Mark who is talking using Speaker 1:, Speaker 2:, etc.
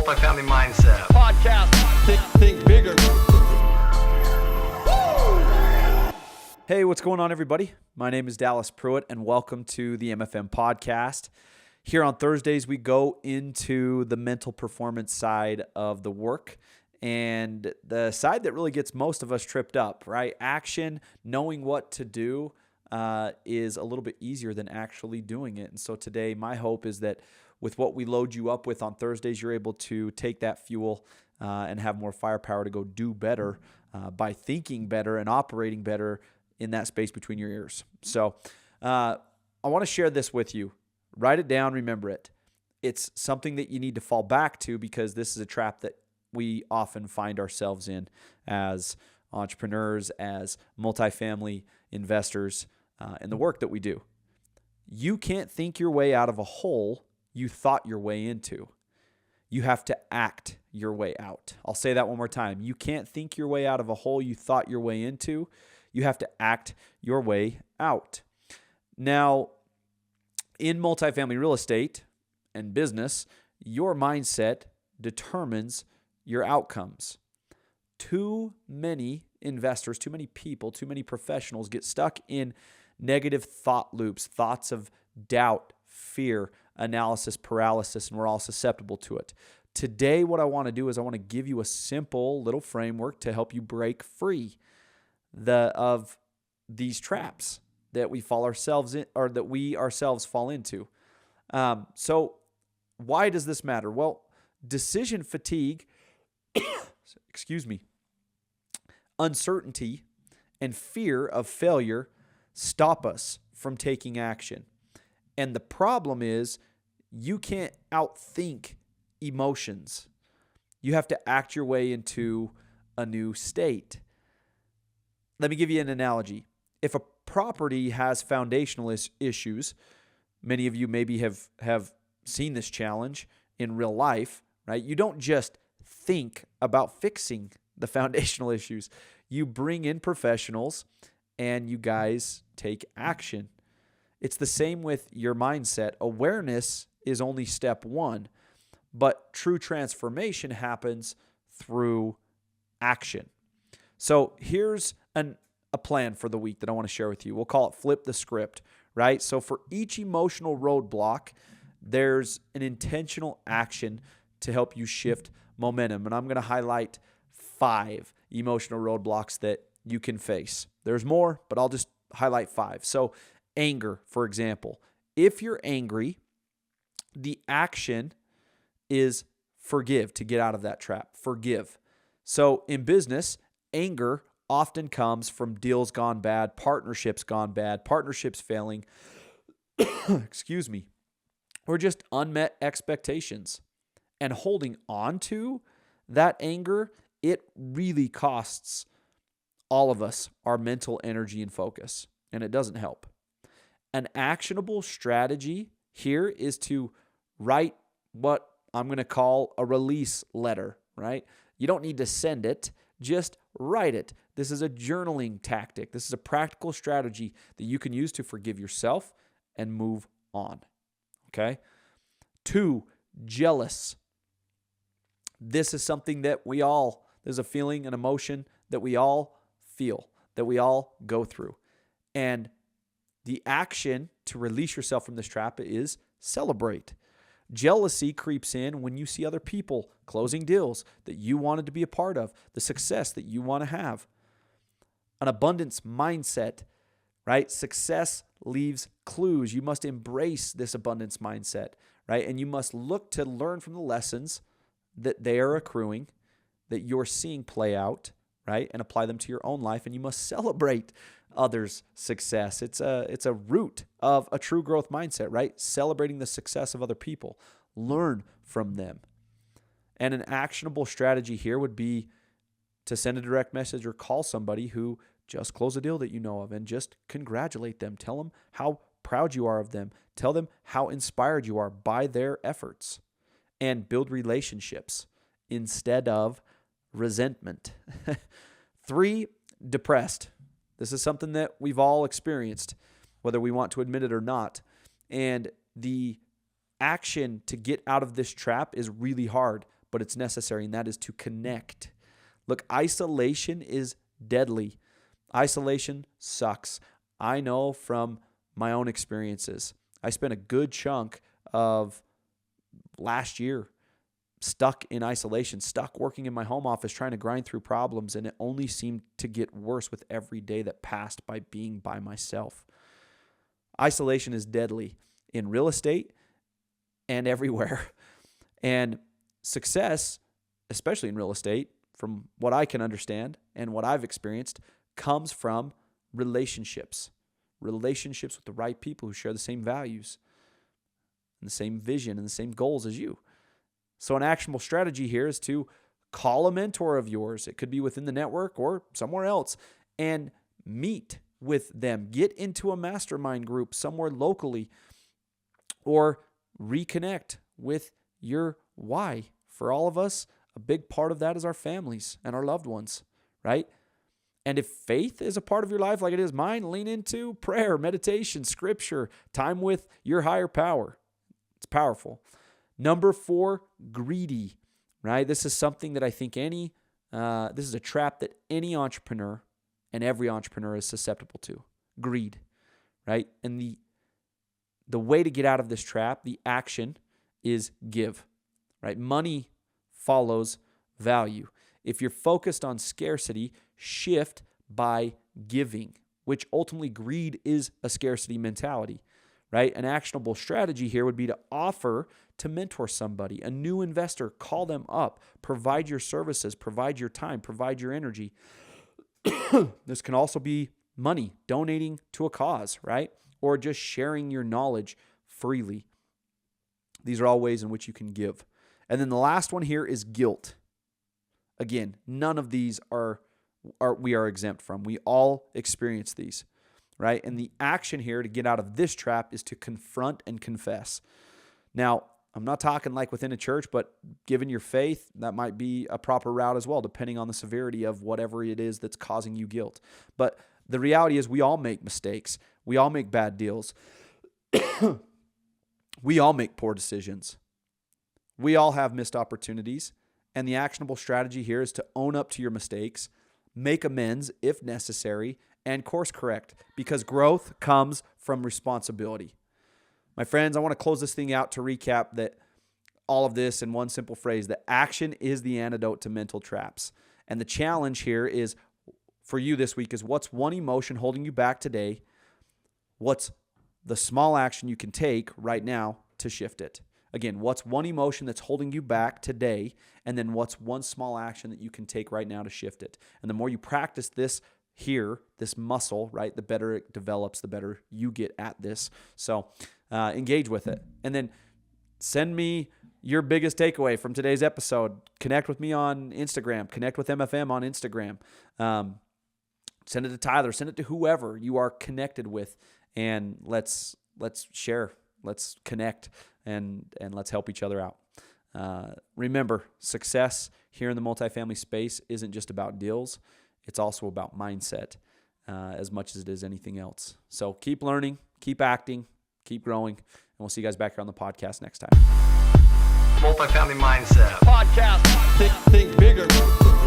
Speaker 1: Multifamily Mindset
Speaker 2: podcast. Think bigger.
Speaker 3: Hey, what's going on, everybody? My name is Dallas Pruitt, and welcome to the MFM podcast. Here on Thursdays, we go into the mental performance side of the work and the side that really gets most of us tripped up, right? Action, knowing what to do is a little bit easier than actually doing it. And so today, my hope is that with what we load you up with on Thursdays, you're able to take that fuel and have more firepower to go do better by thinking better and operating better in that space between your ears. So I want to share this with you. Write it down. Remember it. It's something that you need to fall back to because this is a trap that we often find ourselves in as entrepreneurs, as multifamily investors, in the work that we do. You can't think your way out of a hole you thought your way into. You have to act your way out. I'll say that one more time. You can't think your way out of a hole you thought your way into. You have to act your way out. Now, in multifamily real estate and business, your mindset determines your outcomes. Too many investors, too many people, too many professionals get stuck in negative thought loops, thoughts of doubt, fear, analysis, paralysis, and we're all susceptible to it. Today, what I want to do is I want to give you a simple little framework to help you break free of these traps that we fall ourselves in, or that we ourselves fall into. So why does this matter? Well, decision fatigue, uncertainty, and fear of failure stop us from taking action. And the problem is you can't outthink emotions. You have to act your way into a new state. Let me give you an analogy. If a property has foundational issues, many of you maybe have seen this challenge in real life, right? You don't just think about fixing the foundational issues. You bring in professionals and you guys take action. It's the same with your mindset. Awareness is only step one, but true transformation happens through action. So here's a plan for the week that I want to share with you. We'll call it flip the script, right? So for each emotional roadblock, there's an intentional action to help you shift momentum. And I'm going to highlight 5 emotional roadblocks that you can face. There's more, but I'll just highlight 5. So anger, for example. If you're angry, the action is forgive to get out of that trap. Forgive. So in business, anger often comes from deals gone bad, partnerships failing, or just unmet expectations. And holding on to that anger, it really costs all of us our mental energy and focus, and it doesn't help. An actionable strategy here is to write what I'm going to call a release letter, right? You don't need to send it, just write it. This is a journaling tactic. This is a practical strategy that you can use to forgive yourself and move on, okay? 2, jealous. This is something that there's a feeling, an emotion that we all feel, that we all go through. And the action to release yourself from this trap is celebrate. Jealousy creeps in when you see other people closing deals that you wanted to be a part of, the success that you want to have. An abundance mindset, right? Success leaves clues. You must embrace this abundance mindset, right? And you must look to learn from the lessons that they are accruing, that you're seeing play out, right? And apply them to your own life. And you must celebrate others' success. It's a root of a true growth mindset, right? Celebrating the success of other people. Learn from them. And an actionable strategy here would be to send a direct message or call somebody who just closed a deal that you know of and just congratulate them. Tell them how proud you are of them. Tell them how inspired you are by their efforts. And build relationships instead of resentment. 3, depressed. This is something that we've all experienced, whether we want to admit it or not. And the action to get out of this trap is really hard, but it's necessary, and that is to connect. Look, isolation is deadly. Isolation sucks. I know from my own experiences. I spent a good chunk of last year stuck in isolation, stuck working in my home office, trying to grind through problems, and it only seemed to get worse with every day that passed by being by myself. Isolation is deadly in real estate and everywhere. And success, especially in real estate, from what I can understand and what I've experienced, comes from relationships with the right people who share the same values and the same vision and the same goals as you. So an actionable strategy here is to call a mentor of yours. It could be within the network or somewhere else, and meet with them. Get into a mastermind group somewhere locally, or reconnect with your why. For all of us, a big part of that is our families and our loved ones, right? And if faith is a part of your life like it is mine, lean into prayer, meditation, scripture, time with your higher power. It's powerful. Number 4, greedy, right? This is something that I think this is a trap that any entrepreneur and every entrepreneur is susceptible to. Greed, right? And the way to get out of this trap, the action, is give, right? Money follows value. If you're focused on scarcity, shift by giving, which ultimately greed is a scarcity mentality, right? An actionable strategy here would be to offer to mentor somebody, a new investor, call them up, provide your services, provide your time, provide your energy. This can also be money, donating to a cause, right? Or just sharing your knowledge freely. These are all ways in which you can give. And then the last one here is guilt. Again, none of these we are exempt from. We all experience these, right? And the action here to get out of this trap is to confront and confess. Now, I'm not talking like within a church, but given your faith, that might be a proper route as well, depending on the severity of whatever it is that's causing you guilt. But the reality is we all make mistakes. We all make bad deals. We all make poor decisions. We all have missed opportunities. And the actionable strategy here is to own up to your mistakes, make amends if necessary, and course correct, because growth comes from responsibility. My friends, I want to close this thing out to recap that all of this in one simple phrase, that action is the antidote to mental traps. And the challenge here is for you this week is, what's one emotion holding you back today? What's the small action you can take right now to shift it? Again, what's one emotion that's holding you back today? And then what's one small action that you can take right now to shift it? And the more you practice this here, this muscle, right, the better it develops, the better you get at this. So engage with it. And then send me your biggest takeaway from today's episode. Connect with me on Instagram. Connect with MFM on Instagram. Send it to Tyler. Send it to whoever you are connected with. And let's share. Let's connect and let's help each other out. Remember, success here in the multifamily space isn't just about deals. It's also about mindset as much as it is anything else. So keep learning, keep acting, keep growing, and we'll see you guys back here on the podcast next time.
Speaker 1: Multifamily Mindset.
Speaker 2: Podcast. Think bigger.